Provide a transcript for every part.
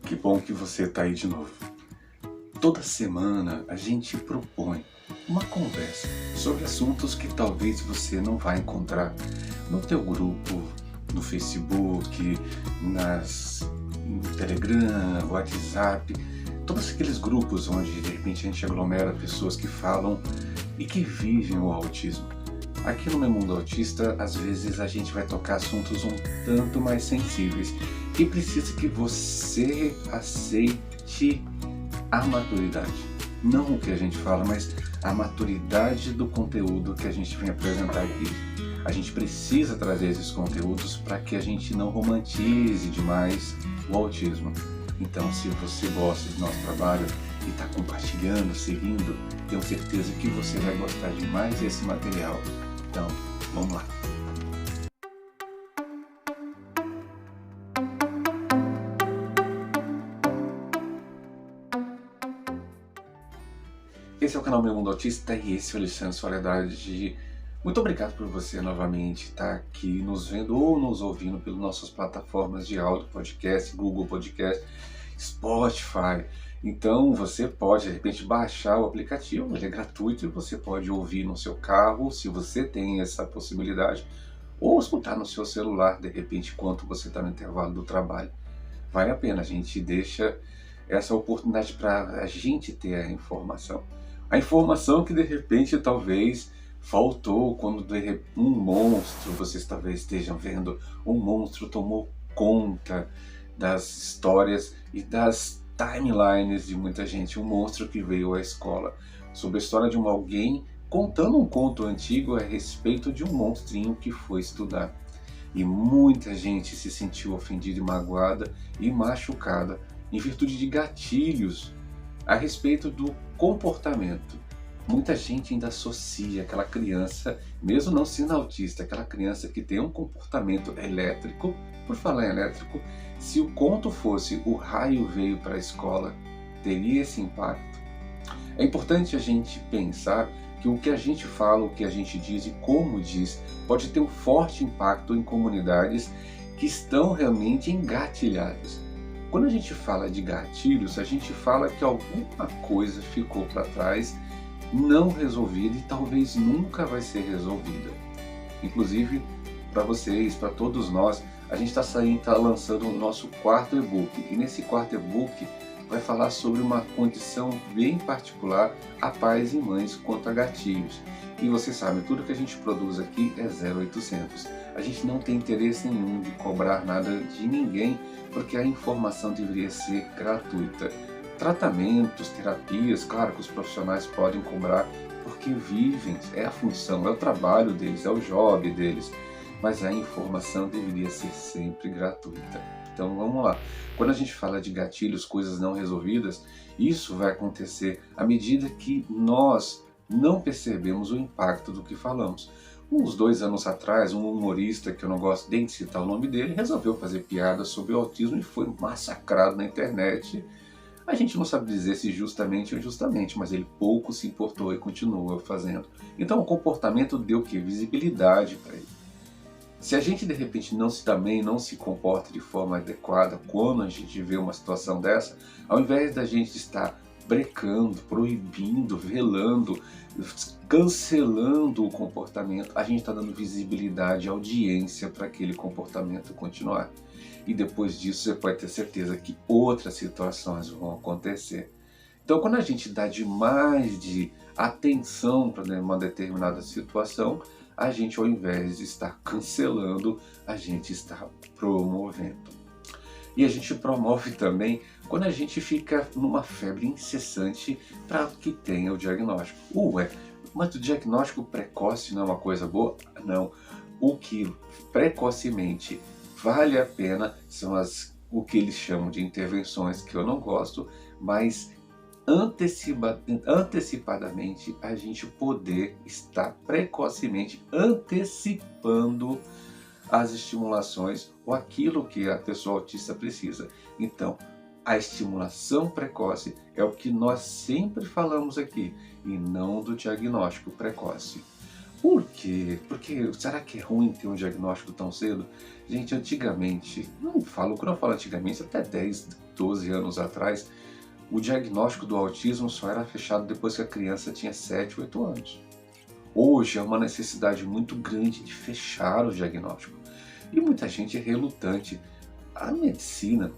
Que bom que você está aí de novo. Toda semana a gente propõe uma conversa sobre assuntos que talvez você não vai encontrar no teu grupo, no Facebook, no Telegram, WhatsApp, todos aqueles grupos onde de repente a gente aglomera pessoas que falam e que vivem o autismo. Aqui no Meu Mundo Autista, às vezes a gente vai tocar assuntos um tanto mais sensíveis e precisa que você aceite a maturidade. Não o que a gente fala, mas a maturidade do conteúdo que a gente vem apresentar aqui. A gente precisa trazer esses conteúdos para que a gente não romantize demais o autismo. Então, se você gosta do nosso trabalho e está compartilhando, seguindo, tenho certeza que você vai gostar demais desse material. Então, vamos lá. Esse é o canal Meu Mundo Autista e esse é o Alexandre Soledade. Muito obrigado por você novamente estar aqui nos vendo ou nos ouvindo pelas nossas plataformas de áudio, podcast, Google Podcast, Spotify. Então você pode de repente baixar o aplicativo, ele é gratuito e você pode ouvir no seu carro, se você tem essa possibilidade, ou escutar no seu celular de repente enquanto você está no intervalo do trabalho. Vale a pena, a gente deixa essa oportunidade para a gente ter a informação. A informação que de repente talvez faltou quando um monstro, vocês talvez estejam vendo, um monstro tomou conta das histórias e das timelines de muita gente. Um monstro que veio à escola, sobre a história de alguém contando um conto antigo a respeito de um monstrinho que foi estudar. E muita gente se sentiu ofendida e magoada e machucada em virtude de gatilhos a respeito do comportamento. Muita gente ainda associa aquela criança, mesmo não sendo autista, aquela criança que tem um comportamento elétrico. Por falar em elétrico, se o conto fosse o raio veio para a escola, teria esse impacto? É importante a gente pensar que o que a gente fala, o que a gente diz e como diz, pode ter um forte impacto em comunidades que estão realmente engatilhadas. Quando a gente fala de gatilhos, a gente fala que alguma coisa ficou para trás, não resolvida e talvez nunca vai ser resolvida. Inclusive, para vocês, para todos nós, a gente está lançando o nosso quarto e-book. E nesse quarto e-book vai falar sobre uma condição bem particular a pais e mães quanto a gatilhos. E vocês sabem, tudo que a gente produz aqui é 0800. A gente não tem interesse nenhum de cobrar nada de ninguém, porque a informação deveria ser gratuita. Tratamentos, terapias, claro que os profissionais podem cobrar, porque vivem, é a função, é o trabalho deles, é o job deles. Mas a informação deveria ser sempre gratuita. Então vamos lá. Quando a gente fala de gatilhos, coisas não resolvidas, isso vai acontecer à medida que nós não percebemos o impacto do que falamos. Uns 2 anos atrás, um humorista, que eu não gosto nem de citar o nome dele, resolveu fazer piada sobre o autismo e foi massacrado na internet. A gente não sabe dizer se justamente ou injustamente, mas ele pouco se importou e continuou fazendo. Então o comportamento deu o quê? Visibilidade para ele. Se a gente de repente não se dá bem, não se comporta de forma adequada quando a gente vê uma situação dessa, ao invés da gente estar brecando, proibindo, velando, cancelando o comportamento, a gente está dando visibilidade, audiência para aquele comportamento continuar. E depois disso você pode ter certeza que outras situações vão acontecer. Então quando a gente dá demais de atenção para uma determinada situação, a gente, ao invés de estar cancelando, a gente está promovendo. E a gente promove também quando a gente fica numa febre incessante para que tenha o diagnóstico. Mas o diagnóstico precoce não é uma coisa boa? Não. O que precocemente vale a pena são o que eles chamam de intervenções, que eu não gosto, mas antecipadamente a gente poder estar precocemente antecipando as estimulações ou aquilo que a pessoa autista precisa. Então, a estimulação precoce é o que nós sempre falamos aqui e não do diagnóstico precoce. Por quê? Porque será que é ruim ter um diagnóstico tão cedo? Gente, antigamente, quando eu falo antigamente, até 10, 12 anos atrás, o diagnóstico do autismo só era fechado depois que a criança tinha 7, 8 anos. Hoje é uma necessidade muito grande de fechar o diagnóstico. E muita gente é relutante. A medicina,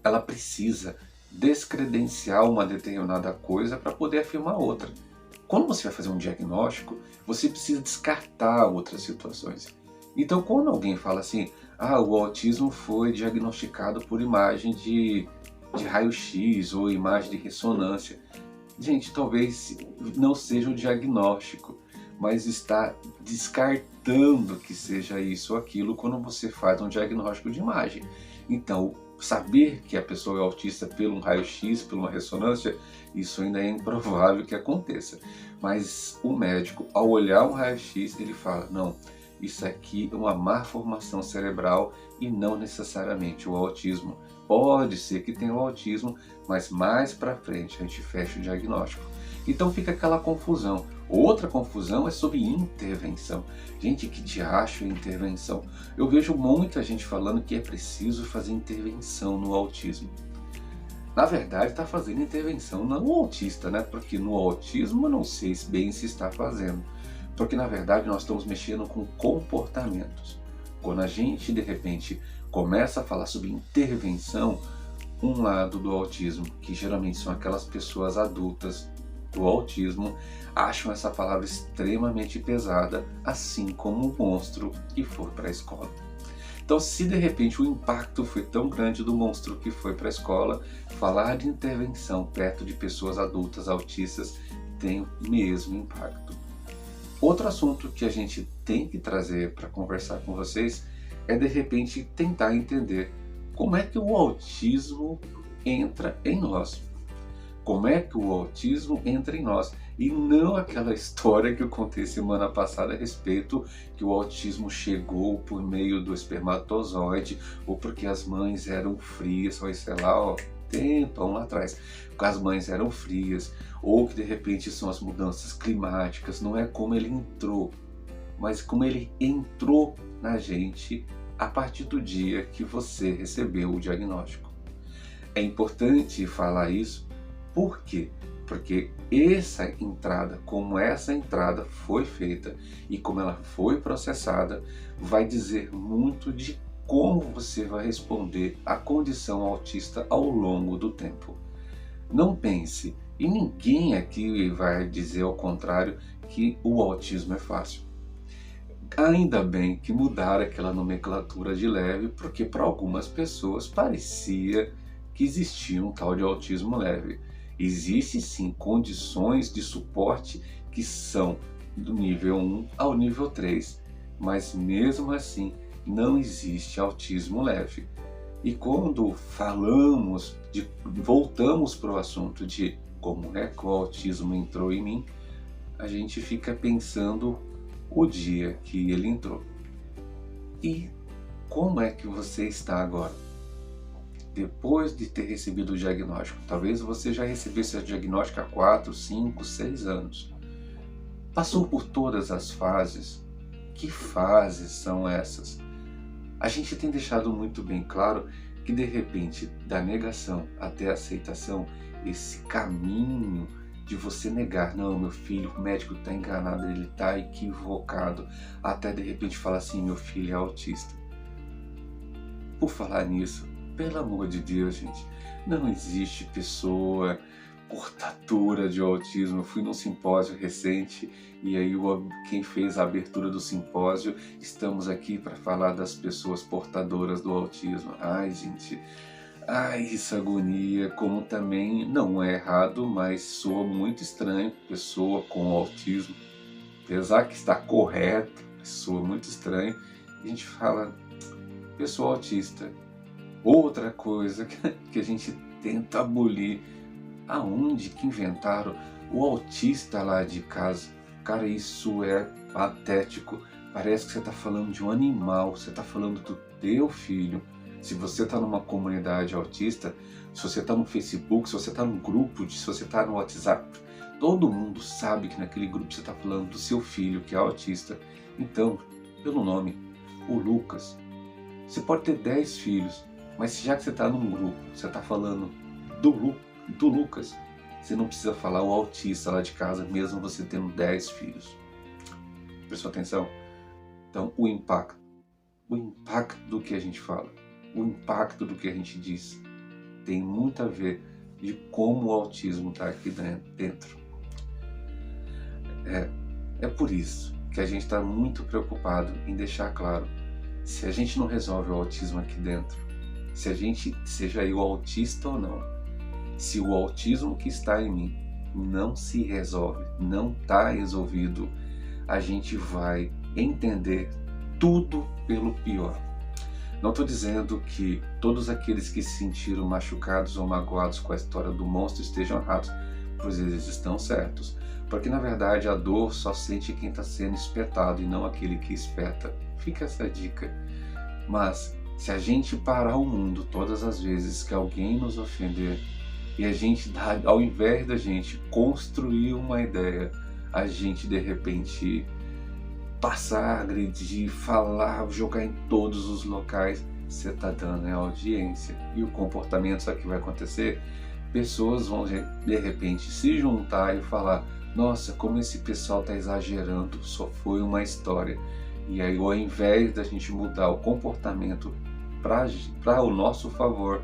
ela precisa descredenciar uma determinada coisa para poder afirmar outra. Quando você vai fazer um diagnóstico, você precisa descartar outras situações. Então, quando alguém fala assim, o autismo foi diagnosticado por imagem de raio-x ou imagem de ressonância. Gente, talvez não seja o diagnóstico, mas está descartando que seja isso ou aquilo quando você faz um diagnóstico de imagem. Então, saber que a pessoa é autista pelo um raio-x, por uma ressonância, isso ainda é improvável que aconteça. Mas o médico, ao olhar um raio-x, ele fala, não, isso aqui é uma má formação cerebral e não necessariamente o autismo. Pode ser que tenha o autismo, mas mais para frente a gente fecha o diagnóstico. Então fica aquela confusão. Outra confusão é sobre intervenção. Gente, que diacho é intervenção? Eu vejo muita gente falando que é preciso fazer intervenção no autismo. Na verdade, está fazendo intervenção no autista, né? Porque no autismo eu não sei bem se está fazendo. Porque na verdade nós estamos mexendo com comportamentos. Quando a gente de repente começa a falar sobre intervenção, um lado do autismo, que geralmente são aquelas pessoas adultas do autismo, acham essa palavra extremamente pesada, assim como o monstro que foi para a escola. Então, se de repente o impacto foi tão grande do monstro que foi para a escola, falar de intervenção perto de pessoas adultas autistas tem o mesmo impacto. Outro assunto que a gente tem que trazer para conversar com vocês é de repente tentar entender como é que o autismo entra em nós. Como é que o autismo entra em nós? E não aquela história que eu contei semana passada a respeito que o autismo chegou por meio do espermatozoide ou porque as mães eram frias, ou sei lá, tempão lá atrás, porque as mães eram frias, ou que de repente são as mudanças climáticas. Não é como ele entrou, mas como ele entrou na gente a partir do dia que você recebeu o diagnóstico. É importante falar isso, por quê? Porque como essa entrada foi feita e como ela foi processada, vai dizer muito de como você vai responder à condição autista ao longo do tempo. Não pense, e ninguém aqui vai dizer ao contrário, que o autismo é fácil. Ainda bem que mudaram aquela nomenclatura de leve, porque para algumas pessoas parecia que existia um tal de autismo leve. Existe sim condições de suporte que são do nível 1 ao nível 3, mas mesmo assim não existe autismo leve. E quando voltamos para o assunto de como é que o autismo entrou em mim, a gente fica pensando o dia que ele entrou. E como é que você está agora? Depois de ter recebido o diagnóstico, talvez você já recebesse o diagnóstico há 4, 5, 6 anos. Passou por todas as fases. Que fases são essas? A gente tem deixado muito bem claro que de repente, da negação até a aceitação, esse caminho de você negar, não, meu filho, o médico está enganado, ele está equivocado, até de repente falar assim, meu filho é autista. Por falar nisso, pelo amor de Deus, gente, não existe pessoa portadora de autismo. Eu fui num simpósio recente e aí quem fez a abertura do simpósio, estamos aqui para falar das pessoas portadoras do autismo. Ai, gente, isso agonia, como também não é errado, mas soa muito estranho, pessoa com autismo, apesar que está correto, soa muito estranho, a gente fala pessoa autista. Outra coisa que a gente tenta abolir, aonde que inventaram o autista lá de casa? Cara, isso é patético, parece que você está falando de um animal, você está falando do teu filho. Se você está numa comunidade autista, se você está no Facebook, se você está num grupo, se você está no WhatsApp, Todo mundo sabe que naquele grupo você está falando do seu filho que é autista. Então, pelo nome, o Lucas. Você pode ter 10 filhos, mas já que você está num grupo, você está falando do Lucas, você não precisa falar o autista lá de casa, mesmo você tendo 10 filhos. Prestou atenção? Então, o impacto do que a gente fala, o impacto do que a gente diz, tem muito a ver de como o autismo está aqui dentro. É por isso que a gente está muito preocupado em deixar claro, se a gente não resolve o autismo aqui dentro, se a gente, seja eu autista ou não, se o autismo que está em mim não se resolve, não está resolvido, a gente vai entender tudo pelo pior. Não estou dizendo que todos aqueles que se sentiram machucados ou magoados com a história do monstro estejam errados, pois eles estão certos. Porque na verdade a dor só sente quem está sendo espetado e não aquele que espeta. Fica essa dica. Mas se a gente parar o mundo todas as vezes que alguém nos ofender e a gente, ao invés da gente construir uma ideia, a gente de repente passar, agredir, falar, jogar em todos os locais, você está dando audiência. E o comportamento, sabe o que vai acontecer? Pessoas vão de repente se juntar e falar: nossa, como esse pessoal está exagerando, só foi uma história. E aí, ao invés da gente mudar o comportamento para o nosso favor,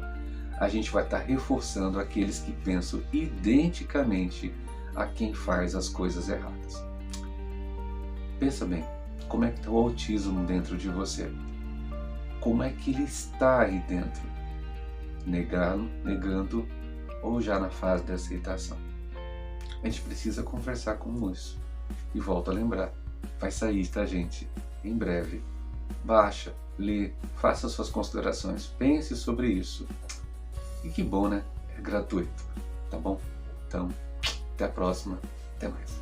a gente vai estar reforçando aqueles que pensam identicamente a quem faz as coisas erradas. Pensa bem, como é que está o autismo dentro de você? Como é que ele está aí dentro? Negando ou já na fase de aceitação? A gente precisa conversar com isso. E volto a lembrar, vai sair, tá, gente? Em breve. Baixa, lê, faça suas considerações, pense sobre isso. E que bom, né? É gratuito, tá bom? Então, até a próxima, até mais.